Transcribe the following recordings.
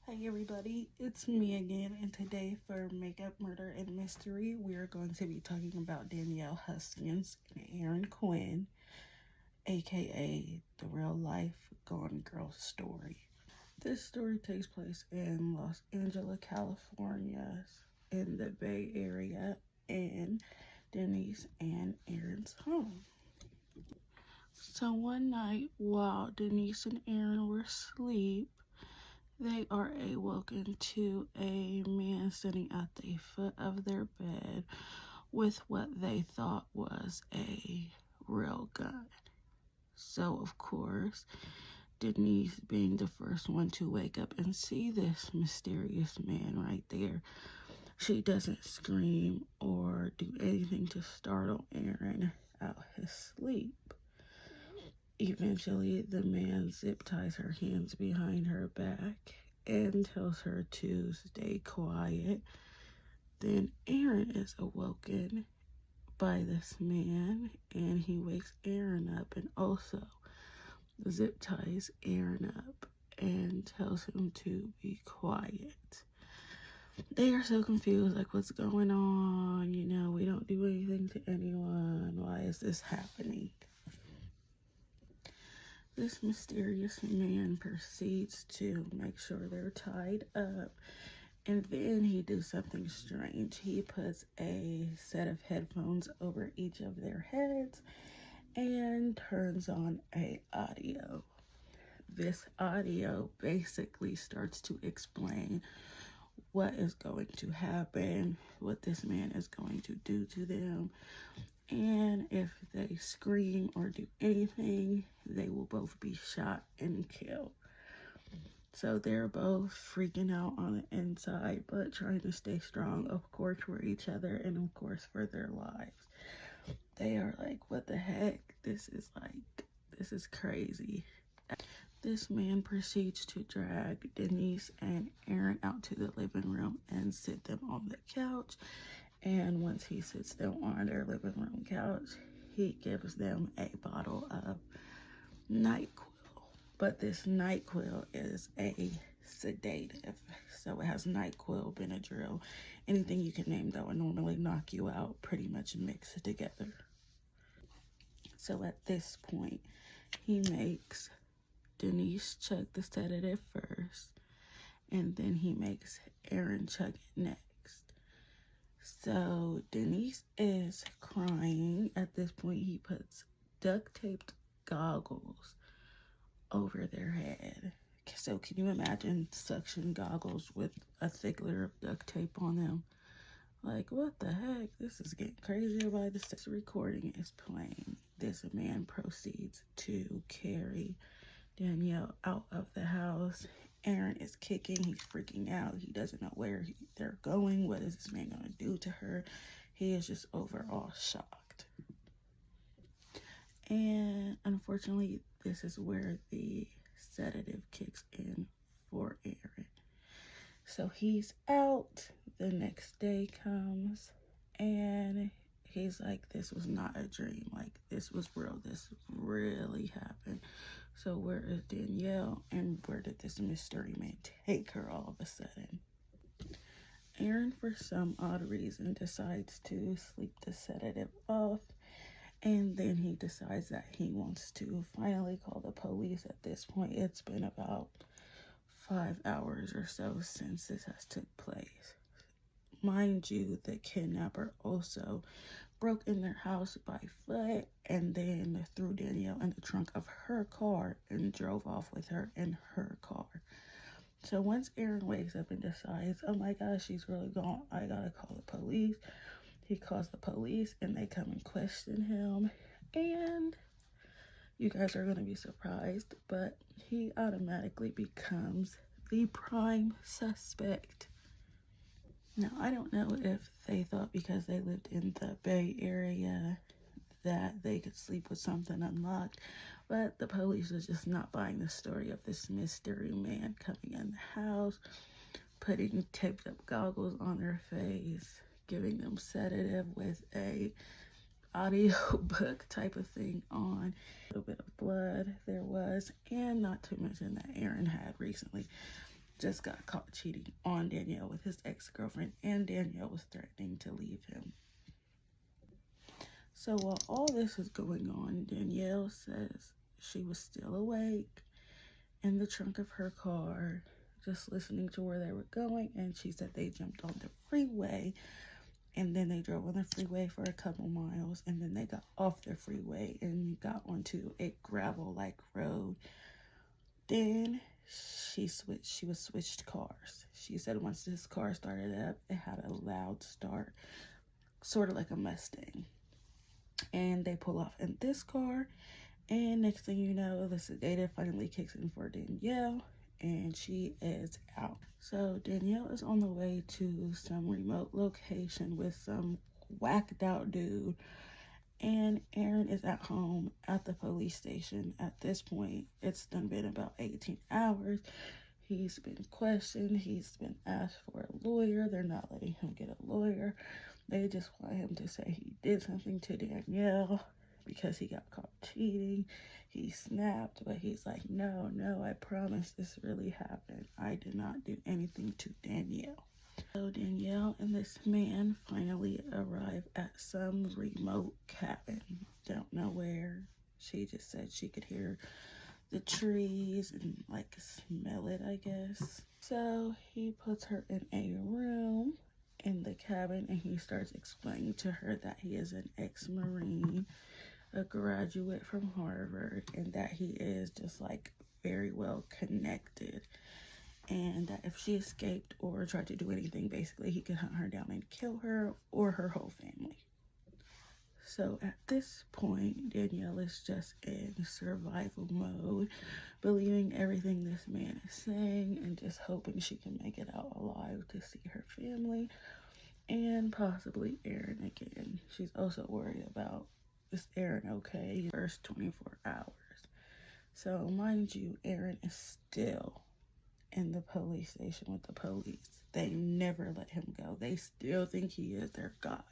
Hi everybody, it's me again, and today for Makeup, Murder, and Mystery, we are going to be talking about Danielle Huskins and Aaron Quinn, aka the real life Gone Girl story. This story takes place in Los Angeles, California, in the Bay Area, in Denise and Aaron's home. So one night, while Denise and Aaron were asleep, they are awoken to a man sitting at the foot of their bed with what they thought was a real gun. So, of course, Denise, being the first one to wake up and see this mysterious man right there, she doesn't scream or do anything to startle Aaron out his sleep. Eventually, the man zip ties her hands behind her back and tells her to stay quiet. Then Aaron is awoken by this man and he wakes Aaron up and also zip ties Aaron up and tells him to be quiet. They are so confused, like, what's going on? We don't do anything to anyone. Why is this happening? This mysterious man proceeds to make sure they're tied up, and then he does something strange. He puts a set of headphones over each of their heads and turns on a audio. This audio basically starts to explain what is going to happen, what this man is going to do to them, and if they scream or do anything, they will both be shot and killed. So they're both freaking out on the inside, but trying to stay strong, of course, for each other and, of course, for their lives. They are like, what the heck? This is crazy. This man proceeds to drag Denise and Aaron out to the living room and sit them on the couch. And once he sits them on their living room couch, he gives them a bottle of NyQuil. But this NyQuil is a sedative. So it has NyQuil, Benadryl, anything you can name that would normally knock you out, pretty much mixed together. So at this point, he makes Denise chug the sedative first, and then he makes Aaron chug it next. So Denise is crying. At this point, he puts duct taped goggles over their head. So can you imagine suction goggles with a thick layer of duct tape on them? Like, what the heck? This is getting crazier by the this recording is playing. This man proceeds to carry Danielle out of the house. Aaron is kicking. He's freaking out. He doesn't know where they're going. What is this man going to do to her? He is just overall shocked. And unfortunately, this is where the sedative kicks in for Aaron. So he's out. The next day comes and he's like, this was not a dream. Like, this was real. This really happened. So where is Danielle and where did this mystery man take her all of a sudden? Aaron, for some odd reason, decides to sleep the sedative off, and then he decides that he wants to finally call the police. At this point, it's been about 5 hours or so since this has took place. Mind you, the kidnapper also broke in their house by foot and then threw Danielle in the trunk of her car and drove off with her in her car. So once Aaron wakes up and decides, oh my gosh, she's really gone, I gotta call the police, he calls the police and they come and question him. And you guys are gonna be surprised, but he automatically becomes the prime suspect. Now, I don't know if they thought because they lived in the Bay Area that they could sleep with something unlocked, but the police was just not buying the story of this mystery man coming in the house, putting taped up goggles on their face, giving them sedative with a audio book type of thing on. A little bit of blood there was, and not to mention that Aaron had recently just got caught cheating on Danielle with his ex-girlfriend, and Danielle was threatening to leave him. So while all this was going on, Danielle says she was still awake in the trunk of her car, just listening to where they were going, and she said they jumped on the freeway, and then they drove on the freeway for a couple miles, and then they got off the freeway and got onto a gravel-like road. Then she switched cars. She said once this car started up, it had a loud start, sort of like a Mustang. And they pull off in this car, and next thing you know, the sedative finally kicks in for Danielle, and she is out. So Danielle is on the way to some remote location with some whacked out dude, and Aaron is at home at the police station. At this point, it's done been about 18 hours. He's been questioned. He's been asked for a lawyer. They're not letting him get a lawyer. They just want him to say he did something to Danielle because he got caught cheating. He snapped, but he's like, no, I promise this really happened. I did not do anything to Danielle. So Danielle and this man finally arrive at some remote cabin. Don't know where. She just said she could hear the trees and like smell it, I guess. So he puts her in a room in the cabin, and he starts explaining to her that he is an ex-Marine, a graduate from Harvard, and that he is just like very well connected, and that if she escaped or tried to do anything, basically he could hunt her down and kill her or her whole family. So at this point, Danielle is just in survival mode, believing everything this man is saying and just hoping she can make it out alive to see her family and possibly Aaron again. She's also worried about, is Aaron okay? First 24 hours. So mind you, Aaron is still in the police station with the police. They never let him go. They still think he is their guy.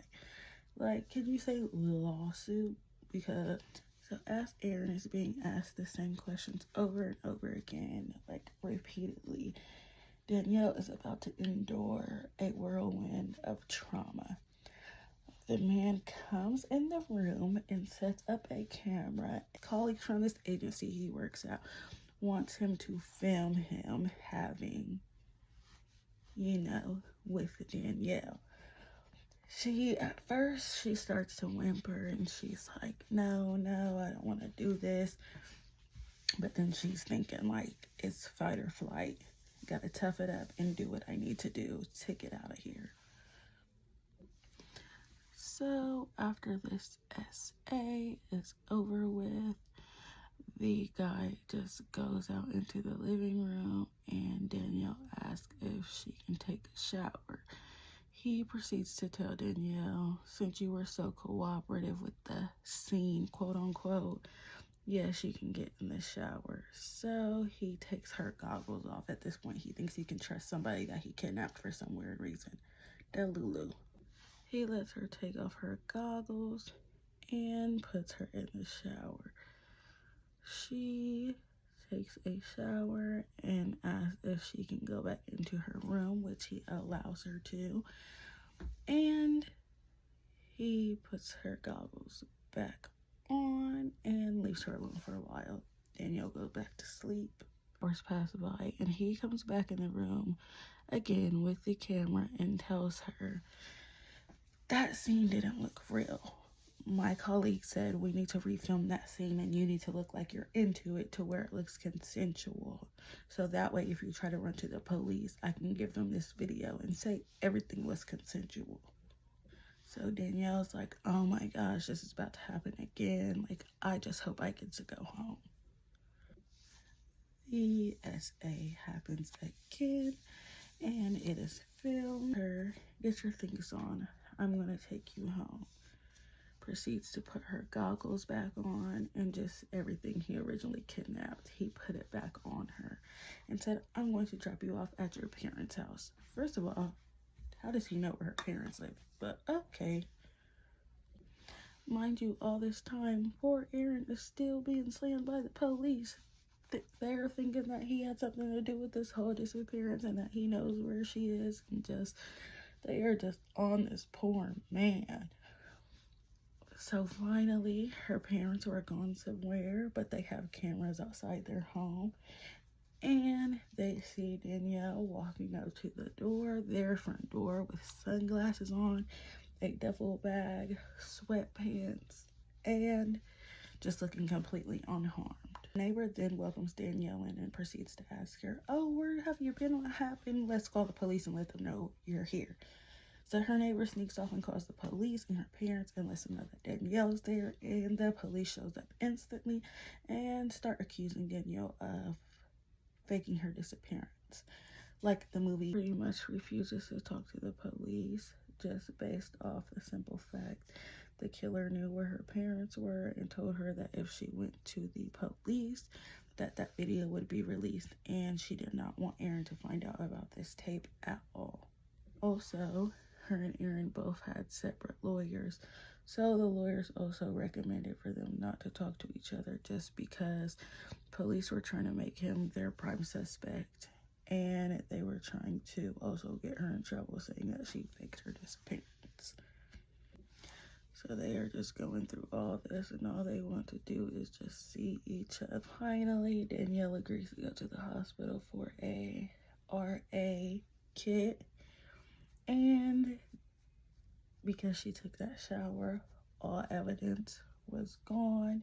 Like, can you say lawsuit? Because, so as Aaron is being asked the same questions over and over again, like repeatedly, Danielle is about to endure a whirlwind of trauma. The man comes in the room and sets up a camera. Colleagues from this agency he works at wants him to film him having, with Danielle. At first, she starts to whimper and she's like, no, I don't want to do this. But then she's thinking like, it's fight or flight. Gotta tough it up and do what I need to do to get out of here. So after this SA is over with, the guy just goes out into the living room and Danielle asks if she can take a shower. He proceeds to tell Danielle, since you were so cooperative with the scene, quote unquote, yeah, she can get in the shower. So he takes her goggles off. At this point, he thinks he can trust somebody that he kidnapped for some weird reason. Delulu. He lets her take off her goggles and puts her in the shower. She takes a shower and asks if she can go back into her room, which he allows her to. And he puts her goggles back on and leaves her alone for a while. Danielle goes back to sleep. Hours pass by and he comes back in the room again with the camera and tells her that scene didn't look real. My colleague said we need to refilm that scene and you need to look like you're into it to where it looks consensual. So that way if you try to run to the police, I can give them this video and say everything was consensual. So Danielle's like, oh my gosh, this is about to happen again. Like, I just hope I get to go home. The SA happens again and it is filmed. Her, get your things on. I'm gonna take you home. Proceeds to put her goggles back on and just everything he originally kidnapped, he put it back on her and said, I'm going to drop you off at your parents' house. First of all, how does he know where her parents live? But okay. Mind you, all this time, poor Aaron is still being slammed by the police. they're thinking that he had something to do with this whole disappearance and that he knows where she is, and just they are just on this poor man. So finally, her parents were gone somewhere, but they have cameras outside their home. And they see Danielle walking up to the door, their front door, with sunglasses on, a duffel bag, sweatpants, and just looking completely unharmed. The neighbor then welcomes Danielle in and proceeds to ask her, "Oh, where have you been? What happened? Let's call the police and let them know you're here." So her neighbor sneaks off and calls the police and her parents and lets them know that Danielle's there, and the police shows up instantly and start accusing Danielle of faking her disappearance. Like the movie pretty much refuses to talk to the police just based off the simple fact the killer knew where her parents were and told her that if she went to the police that video would be released, and she did not want Aaron to find out about this tape at all. Also, her and Aaron both had separate lawyers, so the lawyers also recommended for them not to talk to each other just because police were trying to make him their prime suspect, and they were trying to also get her in trouble saying that she faked her disappearance. So they are just going through all this, and all they want to do is just see each other. Finally, Danielle agrees to go to the hospital for a RA kit, and because she took that shower, all evidence was gone,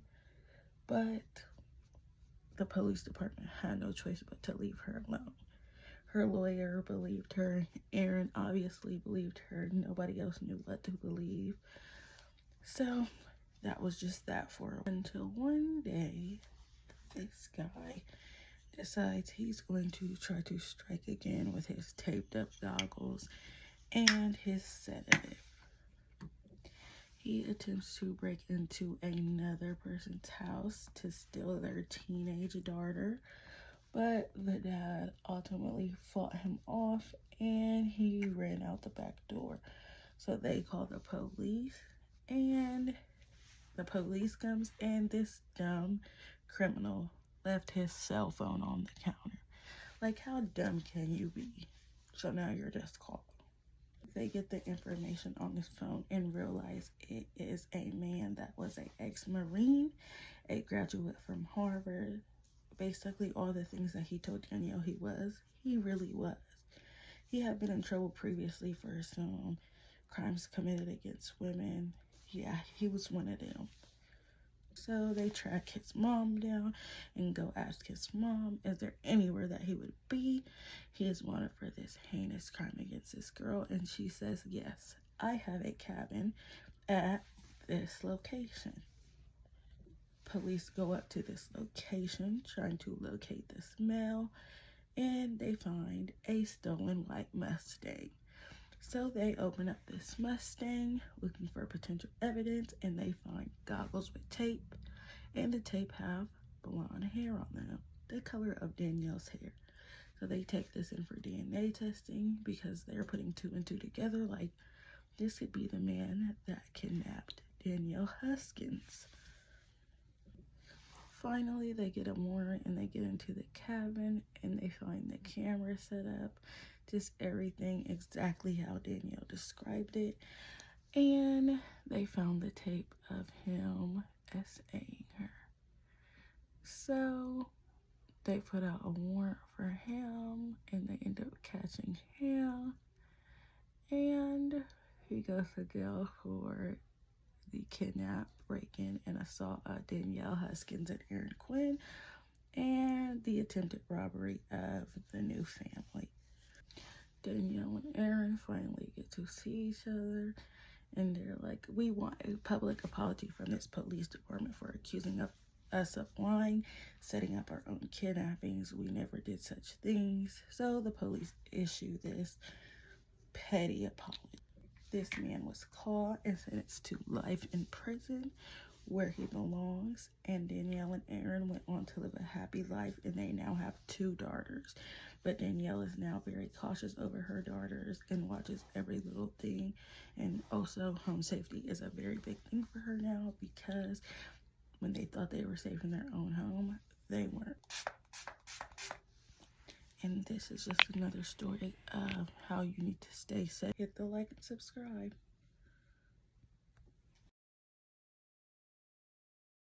but the police department had no choice but to leave her alone. Her lawyer believed her. Aaron obviously believed her. Nobody else knew what to believe. So that was just that for her. Until one day, this guy decides he's going to try to strike again with his taped up goggles and his sedative. He attempts to break into another person's house to steal their teenage daughter, but the dad ultimately fought him off and he ran out the back door. So they call the police, and the police comes, and this dumb criminal left his cell phone on the counter. Like, how dumb can you be? So now you're just called. They get the information on his phone and realize it is a man that was an ex-Marine, a graduate from Harvard. Basically all the things that he told Danielle he was, he really was. He had been in trouble previously for some crimes committed against women. Yeah, he was one of them. So they track his mom down and go ask his mom, is there anywhere that he would be? He is wanted for this heinous crime against this girl. And she says, yes, I have a cabin at this location. Police go up to this location trying to locate this male, and they find a stolen white Mustang. So they open up this Mustang looking for potential evidence, and they find goggles with tape, and the tape have blonde hair on them, the color of Danielle's hair. So they take this in for DNA testing because they're putting two and two together, like this could be the man that kidnapped Danielle Huskins. Finally, they get a warrant and they get into the cabin and they find the camera set up, just everything exactly how Danielle described it. And they found the tape of him SAing her. So they put out a warrant for him and they end up catching him. And he goes to jail for the kidnap, break-in, and assault of Danielle Huskins and Aaron Quinn, and the attempted robbery of the new family. Danielle and Aaron finally get to see each other, and they're like, we want a public apology from this police department for accusing us of lying, setting up our own kidnappings. We never did such things. So the police issue this petty apology. This man was caught and sentenced to life in prison where he belongs, and Danielle and Aaron went on to live a happy life, and they now have 2 daughters. But Danielle is now very cautious over her daughters and watches every little thing, and also home safety is a very big thing for her now, because when they thought they were safe in their own home, they weren't. And this is just another story of how you need to stay safe. Hit the like and subscribe.